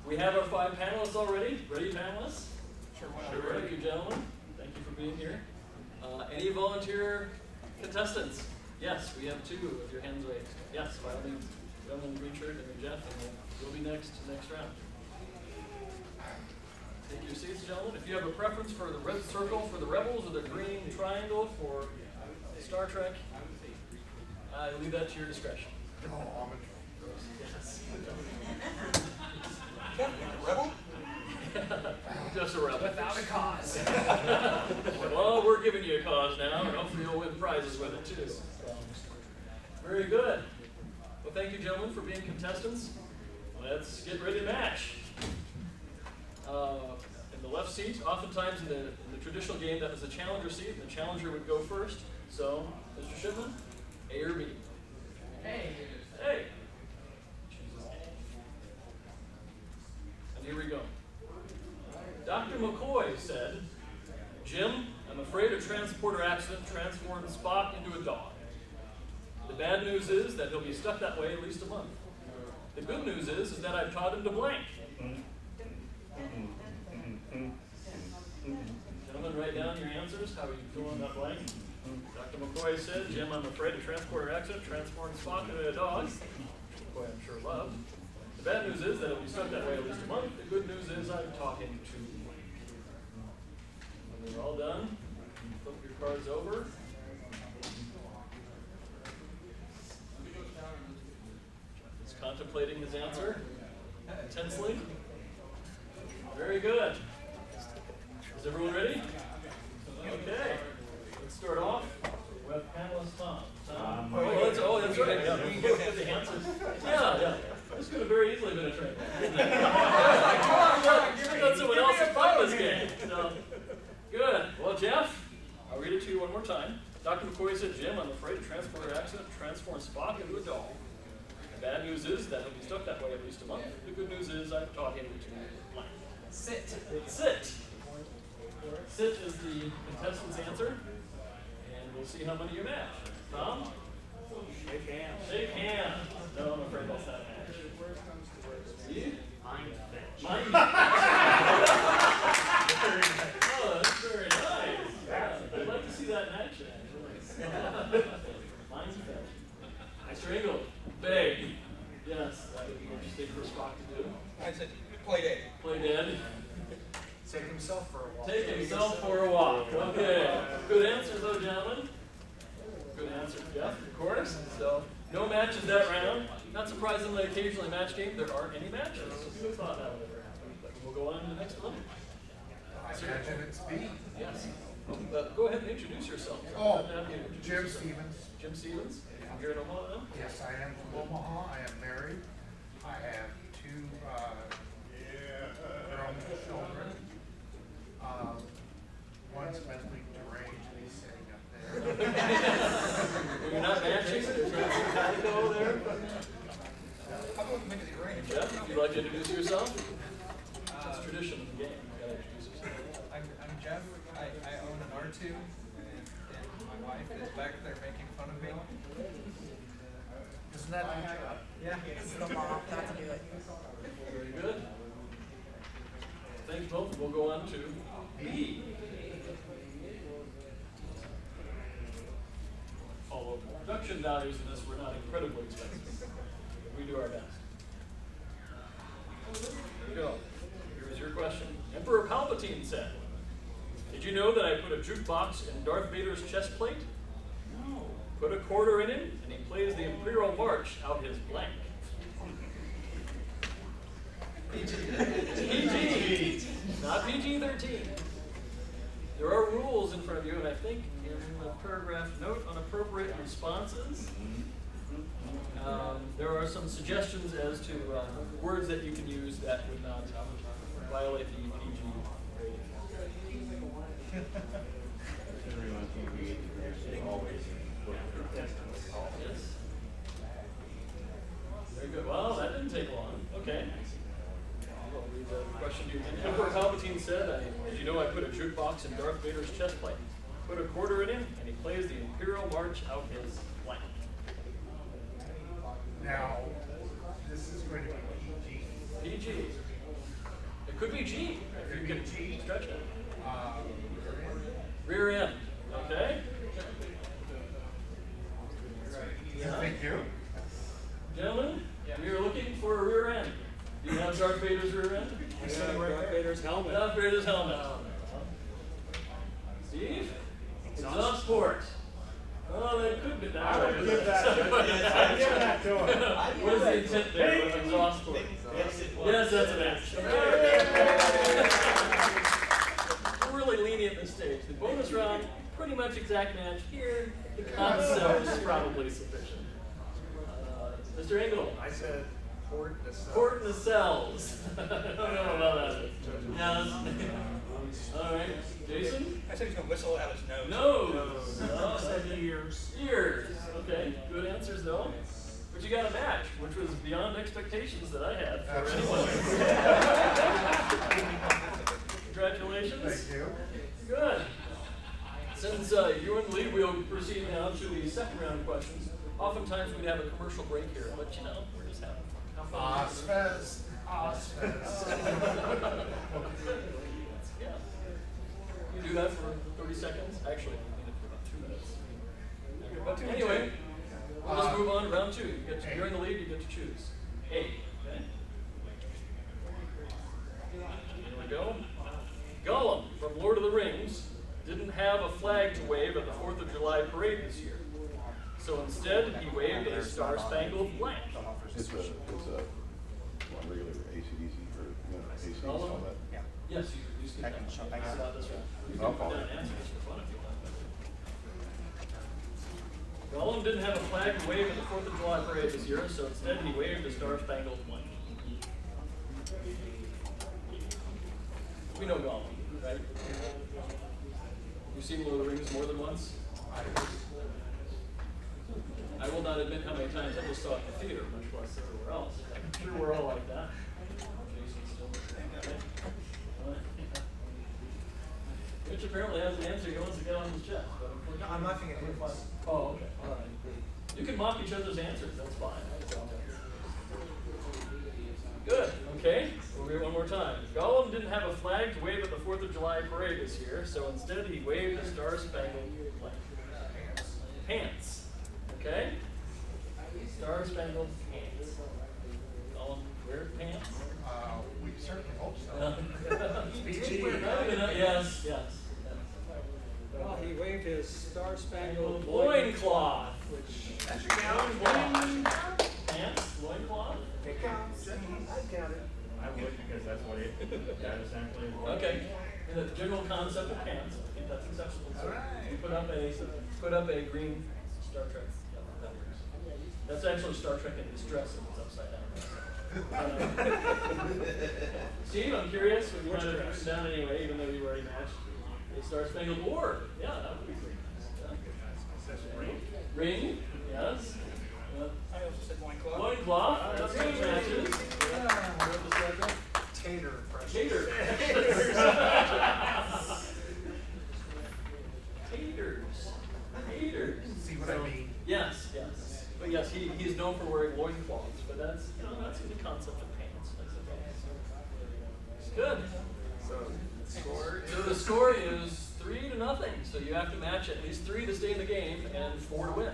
We have our 5 panelists already. Ready, panelists? Sure. Thank you, gentlemen. Thank you for being here. Any volunteer contestants? Yes, we have 2 with your hands raised. Yes, by all means. Gentleman in green shirt and then Jeff, and you'll be next round. Take your seats, gentlemen. If you have a preference for the red circle for the Rebels or the green triangle for Star Trek, I leave that to your discretion. Yes. Rebel? Just a rebel. Without a cause. Well, we're giving you a cause now, and hopefully you'll win prizes with it too. So, very good. Well, thank you, gentlemen, for being contestants. Let's get ready to match. In the left seat, oftentimes in the traditional game, that was the challenger seat, and the challenger would go first. So, Mr. Shipman, A or B? Hey. A. And here we go. Dr. McCoy said, Jim, I'm afraid a transporter accident transformed Spock into a dog. The bad news is that he'll be stuck that way at least a month. The good news is that I've taught him to blank. Gentlemen, write down your answers. How are you feeling on that blank? Dr. McCoy said, Jim, I'm afraid a transporter accident transformed Spock into a dog. McCoy, I'm sure loved. The bad news is that he'll be stuck that way at least a month. The good news is I'm talking to blank. When you're all done, flip your cards over. He's contemplating his answer intensely. Very good. Is everyone ready? Okay. Let's start off with panelist Tom. That's right. Yeah, we both get the answers. Yeah. This could have very easily been a trick. We've got someone else who's playing this game. So, good. Well, Jeff, I'll read it to you one more time. Dr. McCoy said, Jim, I'm afraid a transporter accident transformed Spock into a dog. The bad news is that he'll be stuck that way at least a month. The good news is I've taught him to blank. Sit. Sit. Sit is the contestant's answer, and we'll see how many you match. Tom? Shake hands. Shake hands. No, I'm afraid that's not a match. See? Mind fetch. Mind Oh, that's very nice. Yeah, I'd like to see that in action, actually. Mind fetch. Strangled. Big. Yes, that would be interesting for Spock to do. I said, play dead. Play dead. Take himself for a walk. Take himself for a walk. Okay. Good answer, though, gentlemen. Good answer, Jeff, of course. So, no matches that round. Not surprisingly, occasionally match game, there aren't any matches. So, who thought that would ever happen? But we'll go on to the next one. I imagine it's me. Yes. Go ahead and introduce yourself. Jim Stevens. Jim Stevens. I'm here in Omaha. Yes, I am from Omaha. I am married. I have 2 grown children. One's mentally deranged and he's sitting up there. You're not matching? There's not some calico there? How about mentally deranged? Jeff, if you'd like to introduce yourself? That's tradition of the game. You gotta introduce yourself. I'm Jeff. I own an R2, and my wife is back there making fun of me. Isn't that my job? Yeah. It's the law not to do it. Very good. Thanks both. We'll go on to B. Although production values in this were not incredibly expensive, we do our best. Here we go. Here's your question. Emperor Palpatine said, did you know that I put a jukebox in Darth Vader's chest plate? No. Put a quarter in him, and he plays the Imperial March out his blank. PG. Not PG-13. There are rules in front of you, and I think in the paragraph note on appropriate responses, there are some suggestions as to words that you can use that would not violate the PG rating. Everyone on TV, they're always contestants. Yes. Very good. Well, that didn't take long. Okay. I'll read the question to you again. Emperor Palpatine said, did you know I put a jukebox in Darth Vader's chest plate? Put a quarter in him, and he plays the Imperial March out his blank. Now, this is going to be PG. PG. Could be G, if you can stretch it. Uh, Rear end, okay? Thank you. Gentlemen, we are looking for a rear end. Do you have Darth Vader's rear end? Darth Vader's helmet. Darth Vader's helmet. Steve? Exhaust port. Oh, that could be that. I would give that. I'd give that to him. What is the intent there with exhaust port? Yes, that's an match. We're really lenient this stage. The bonus round, pretty much exact match. Here, the concept is probably sufficient. Mr. Engel. I said port the cell. Port in the cells. I don't know about that. Yes. All right. Jason? I said he's gonna whistle out his nose. Nose. I said ears. Ears. Okay. Good answers though. But you got a match, which was beyond expectations that I had for anyone. Congratulations. Thank you. Good. Since you're in the lead, we'll proceed now to the second round of questions. Oftentimes we'd have a commercial break here, but you know, we're just having fun. OSFest. Yeah. You do that for 30 seconds. Actually, you need it for about 2 minutes. Anyway, we'll just move on to round 2. You're in the lead, you get to choose. A. Okay. Here we go. Gollum from Lord of the Rings didn't have a flag to wave at the 4th of July parade this year. So instead, he waved a star-spangled blank. It's a regular AC/DC or AC helmet. Yeah. Yes, you can. I can show- I can- Not this round. You I'll can put follow. down answers for fun if you want. Gollum didn't have a flag to wave at the 4th of July parade this year, so instead he waved a star-spangled blank. We know Gollum, right? You've seen Lord of the Rings more than once? I will not admit how many times I just saw it in the theater, much less everywhere else. I'm sure we're all like that. Jason's still Which apparently has an answer he wants to get on his chest. But No, I'm laughing at him. oh, okay. All right. You can mock each other's answers. That's fine. Good. Okay. We'll read it one more time. Gollum didn't have a flag to wave at the 4th of July parade this year, so instead he waved a star-spangled flag. Pants. Okay? Star-spangled pants. Gollum wear pants? We certainly hope so. Yes, yes. Well, he waved his star-spangled Loincloth, which That's your count. pants, loincloth. It counts. I count it. I would, because that's what it essentially was. Okay. The general concept of pants, I think that's acceptable. So Alright. we put up a green Star Trek. Yeah, that works. That's actually Star Trek in distress if it's upside down. Steve, I'm curious, we might have written down anyway, even though you already matched. A Star-Spangled Award. Yeah, that would be great. Yeah. Ring, yes. I also said loincloth. Loincloth, that's good matches. Yeah. Tater impression. Tater. Taters. Taters. See what I mean? Yes, yes. But yes, he's known for wearing loincloths, but that's in the concept of pants, I suppose. Good. So the score is 3-0. So you have to match at least 3 to stay in the game and 4 to win.